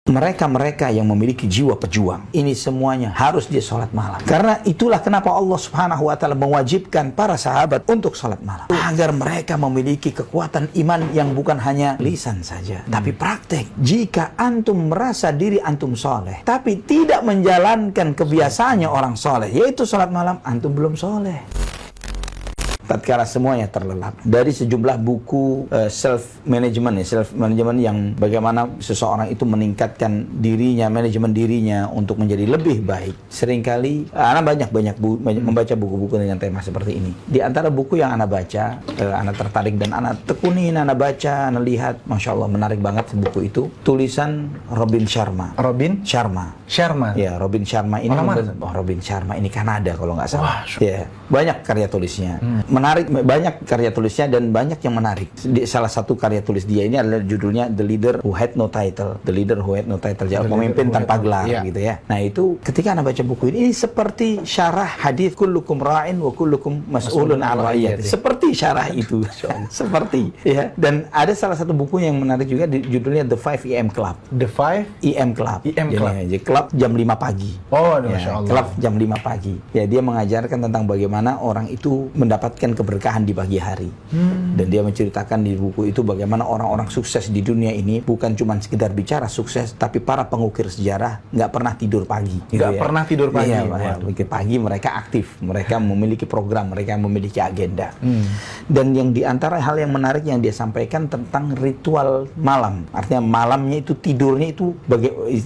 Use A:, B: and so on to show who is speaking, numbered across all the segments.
A: Mereka-mereka yang memiliki jiwa pejuang, ini semuanya harus dia sholat malam. Karena itulah kenapa Allah Subhanahu wa Ta'ala mewajibkan para sahabat untuk sholat malam, agar mereka memiliki kekuatan iman yang bukan hanya lisan saja, tapi praktek. Jika antum merasa diri antum soleh, tapi tidak menjalankan kebiasaannya orang soleh, yaitu sholat malam, antum belum soleh. Tatkala semuanya terlelap dari sejumlah buku self management yang bagaimana seseorang itu meningkatkan dirinya, manajemen dirinya untuk menjadi lebih baik. Seringkali anak banyak membaca buku-buku dengan tema seperti ini. Di antara buku yang anak baca, anak tertarik dan anak tekunin, anak baca, anak lihat, masya Allah menarik banget buku itu. Tulisan Robin Sharma. Ya, Robin Sharma ini. Robin Sharma ini Kanada kalau nggak salah. Ya, banyak karya tulisnya. Menarik, banyak karya tulisnya dan banyak yang menarik. Salah satu karya tulis dia ini adalah judulnya The Leader Who Had No Title. Pemimpin tanpa gelar, gitu ya. Nah itu ketika anda baca buku ini seperti syarah hadis kullukum ra'in wa kullukum mas'ulun 'an ra'iyati. Seperti syarah itu. Seperti ya. Dan ada salah satu buku yang menarik juga judulnya The 5 EM Club. The 5 EM Club. Jadi klub jam 5 pagi.
B: Oh, Masya Allah.
A: Klub jam 5 pagi. Ya, dia mengajarkan tentang bagaimana orang itu mendapatkan keberkahan di pagi hari. Dan dia menceritakan di buku itu bagaimana orang-orang sukses di dunia ini bukan cuma sekedar bicara sukses, tapi para pengukir sejarah nggak pernah tidur pagi.
B: Pernah tidur pagi.
A: Iya, pagi mereka aktif, mereka memiliki program, mereka memiliki agenda. Dan yang diantara hal yang menarik yang dia sampaikan tentang ritual malam. Artinya malamnya itu tidurnya itu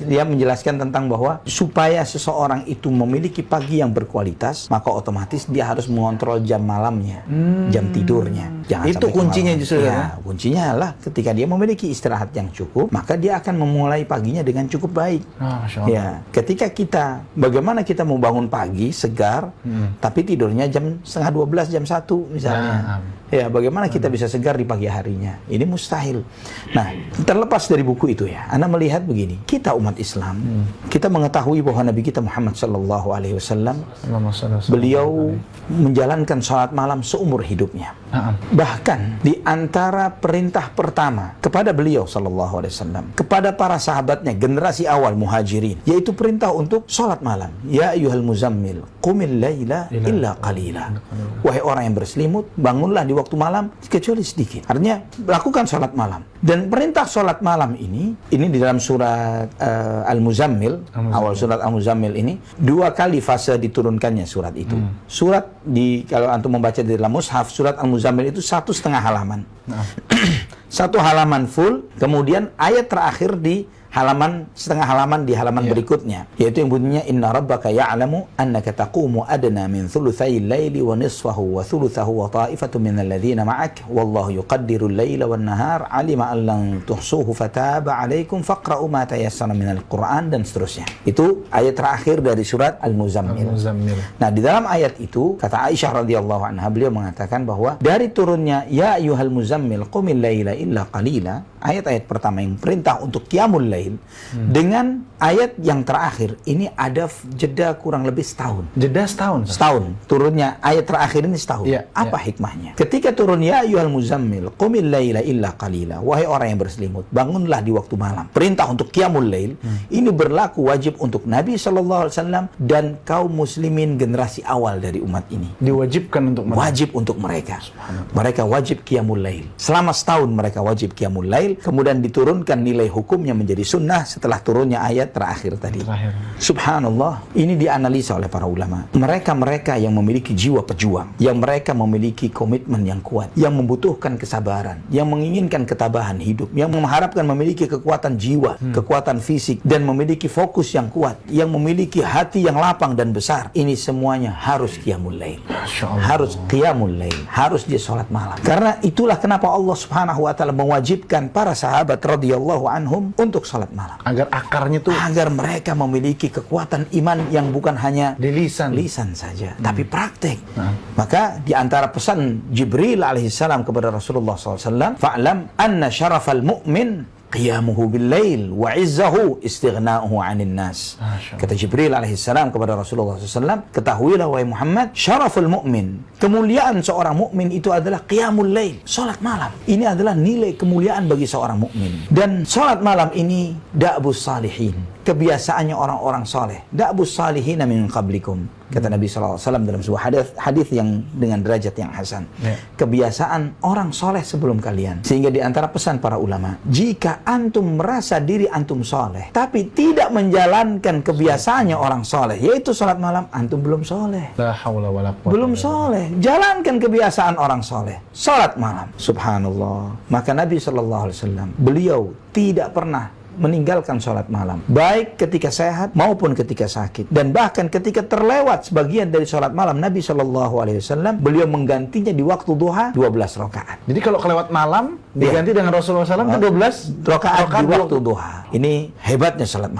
A: dia menjelaskan tentang bahwa supaya seseorang itu memiliki pagi yang berkualitas, maka otomatis dia harus mengontrol jam malamnya, jam tidurnya. Jangan
B: itu kuncinya justru
A: ya. Kuncinya adalah ketika dia memiliki istirahat yang cukup, maka dia akan memulai paginya dengan cukup baik. Ya, ketika bagaimana kita mau bangun pagi segar, tapi tidurnya jam 11:30, jam 1 misalnya. Ya, bagaimana kita bisa segar di pagi harinya? Ini mustahil. Nah, terlepas dari buku itu ya, Anda melihat begini, kita umat Islam, kita mengetahui bahwa Nabi kita Muhammad sallallahu alaihi wasallam, beliau menjalankan salat malam seumur hidupnya. Bahkan di antara perintah pertama kepada beliau sallallahu alaihi wasallam, kepada para sahabatnya generasi awal muhajirin, yaitu perintah untuk salat malam. Ya ayyuhal muzammil, qumil laila illa qalila. Wahai orang yang berselimut, bangunlah di waktu malam kecuali sedikit. Artinya lakukan salat malam. Dan perintah salat malam ini di dalam surat Al-Muzammil, awal surat Al-Muzammil ini 2 kali fase diturunkannya surat itu. Surat kalau antum membaca di dalam mushaf, surat Al-Muzammil itu 1,5 halaman. 1 halaman full, kemudian ayat terakhir di setengah halaman di halaman berikutnya, yaitu yang bunyinya inna rabbaka ya'lamu annaka taqumu adna min thulutsayil laili wa nisfahu wa thulutsahu wa ta'ifatun minal ladzina ma'ak wallahu yuqaddirul laila wan nahar alima an lan tuhsuhu fataba 'alaikum faqra'u ma tayassara minal qur'an, dan seterusnya. Itu ayat terakhir dari surat Al-Muzammil. Nah, di dalam ayat itu kata Aisyah radhiyallahu anha, beliau mengatakan bahwa dari turunnya ya ayyuhal muzammil qumil laila illa qalila, ayat-ayat pertama yang perintah untuk qiyamul lail, dengan ayat yang terakhir ini ada jeda kurang lebih setahun.
B: Jeda setahun?
A: Setahun. Turunnya ayat terakhir ini setahun. Apa hikmahnya? Ketika turun ya ayyuhal muzammil qumil laila illa qalila, wahai orang yang berselimut, bangunlah di waktu malam. Perintah untuk qiyamul lail ini berlaku wajib untuk Nabi sallallahu alaihi wasallam dan kaum muslimin generasi awal dari umat ini.
B: Diwajibkan untuk mereka.
A: Wajib untuk mereka. Mereka wajib qiyamul lail. Selama setahun mereka wajib qiyamul lail, kemudian diturunkan nilai hukumnya menjadi sunnah setelah turunnya ayat terakhir tadi. Subhanallah, ini dianalisa oleh para ulama. Mereka-mereka yang memiliki jiwa pejuang, yang mereka memiliki komitmen yang kuat, yang membutuhkan kesabaran, yang menginginkan ketabahan hidup, yang mengharapkan memiliki kekuatan jiwa, kekuatan fisik, dan memiliki fokus yang kuat, yang memiliki hati yang lapang dan besar. Ini semuanya harus qiyamul lail. Harus qiyamul lail, harus dia salat malam. Karena itulah kenapa Allah Subhanahu wa Ta'ala mewajibkan para sahabat radhiyallahu anhum untuk salat malam.
B: Agar akarnya tuh,
A: agar mereka memiliki kekuatan iman yang bukan hanya
B: di lisan
A: saja, tapi praktek. Maka di antara pesan Jibril alaihissalam kepada Rasulullah SAW, fa'lam anna syarafal mu'min qiyamuhu bil-lail wa 'izzahu istighna'uhu 'anil nas. Kata Jibril alaihissalam kepada Rasulullah SAW, ketahuilah wahai Muhammad, syaraful mu'min, kemuliaan seorang mukmin itu adalah qiyamul lail, salat malam. Ini adalah nilai kemuliaan bagi seorang mukmin. Dan salat malam ini da'bus salihin, kebiasaannya orang-orang saleh. Da'bus salihin min qablikum. Kata Nabi SAW dalam sebuah hadis yang dengan derajat yang hasan. Kebiasaan orang soleh sebelum kalian. Sehingga di antara pesan para ulama, jika antum merasa diri antum soleh, tapi tidak menjalankan kebiasaannya orang soleh, yaitu salat malam, antum belum soleh.
B: La haula wala quwwata
A: Belum soleh. Jalankan kebiasaan orang soleh. Salat malam. Subhanallah. Maka Nabi SAW, beliau tidak pernah meninggalkan sholat malam, baik ketika sehat maupun ketika sakit. Dan bahkan ketika terlewat sebagian dari sholat malam, Nabi SAW, beliau menggantinya di waktu duha 12 rakaat.
B: Jadi kalau kelewat malam diganti dengan Rasulullah SAW itu 12
A: rakaat di waktu duha. Ini hebatnya sholat malam.